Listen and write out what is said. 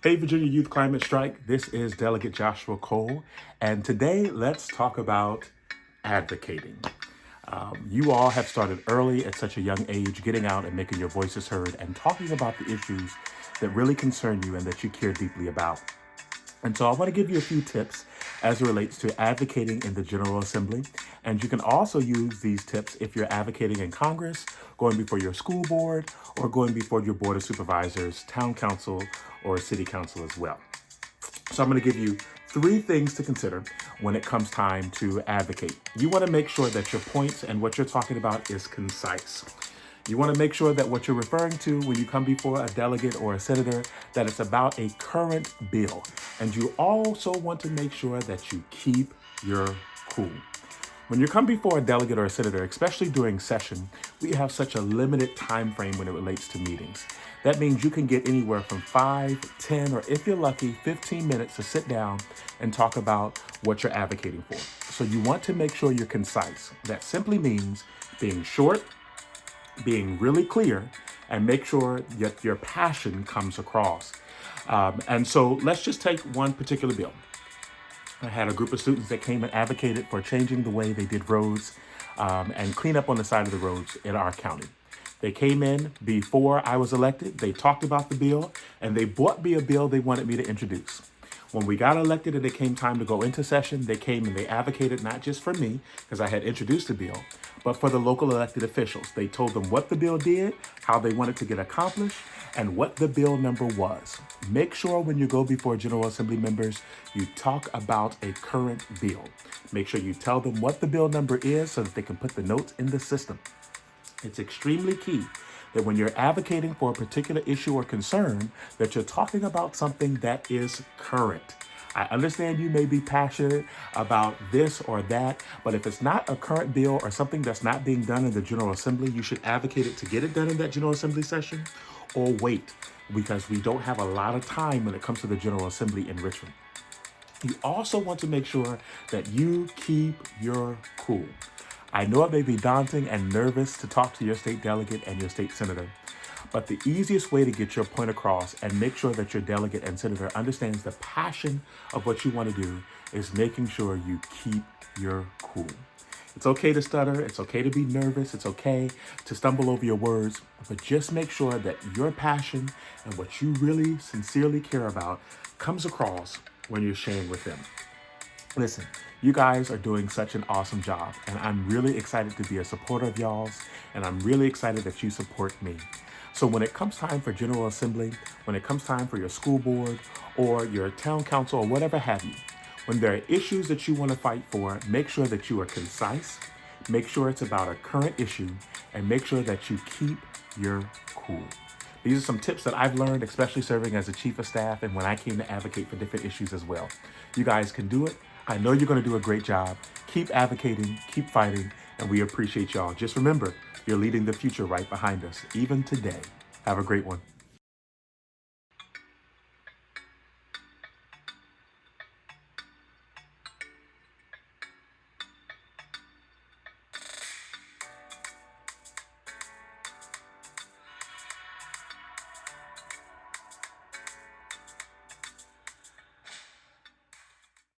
Hey, Virginia Youth Climate Strike. This is Delegate Joshua Cole, and today let's talk about advocating. You all have started early at such a young age, getting out and making your voices heard and talking about the issues that really concern you and that you care deeply about. And so I want to give you a few tips as it relates to advocating in the General Assembly. And you can also use these tips if you're advocating in Congress, going before your school board, or going before your board of supervisors, town council, or city council as well. So I'm going to give you 3 things to consider when it comes time to advocate. You want to make sure that your points and what you're talking about is concise. You want to make sure that what you're referring to when you come before a delegate or a senator, that it's about a current bill. And you also want to make sure that you keep your cool. When you come before a delegate or a senator, especially during session, we have such a limited time frame when it relates to meetings. That means you can get anywhere from 5, 10, or if you're lucky, 15 minutes to sit down and talk about what you're advocating for. So you want to make sure you're concise. That simply means being short, being really clear, and make sure that your passion comes across. And so let's just take one particular bill. I had a group of students that came and advocated for changing the way they did roads and clean up on the side of the roads in our county. They came in before I was elected. They talked about the bill, and they brought me a bill they wanted me to introduce. When we got elected and it came time to go into session, they came and they advocated not just for me, because I had introduced the bill, but for the local elected officials. They told them what the bill did, how they wanted to get accomplished, and what the bill number was. Make sure when you go before General Assembly members, you talk about a current bill. Make sure you tell them what the bill number is so that they can put the notes in the system. It's extremely key that when you're advocating for a particular issue or concern, that you're talking about something that is current. I understand you may be passionate about this or that, but if it's not a current bill or something that's not being done in the General Assembly, you should advocate it to get it done in that General Assembly session or wait, because we don't have a lot of time when it comes to the General Assembly in Richmond. You also want to make sure that you keep your cool. I know it may be daunting and nervous to talk to your state delegate and your state senator, but the easiest way to get your point across and make sure that your delegate and senator understands the passion of what you want to do is making sure you keep your cool. It's okay to stutter, it's okay to be nervous, it's okay to stumble over your words, but just make sure that your passion and what you really sincerely care about comes across when you're sharing with them. Listen, you guys are doing such an awesome job, and I'm really excited to be a supporter of y'all's, and I'm really excited that you support me. So when it comes time for General Assembly, when it comes time for your school board or your town council or whatever have you, when there are issues that you want to fight for, make sure that you are concise, make sure it's about a current issue, and make sure that you keep your cool. These are some tips that I've learned, especially serving as a chief of staff and when I came to advocate for different issues as well. You guys can do it. I know you're going to do a great job. Keep advocating, keep fighting, and we appreciate y'all. Just remember, you're leading the future right behind us, even today. Have a great one.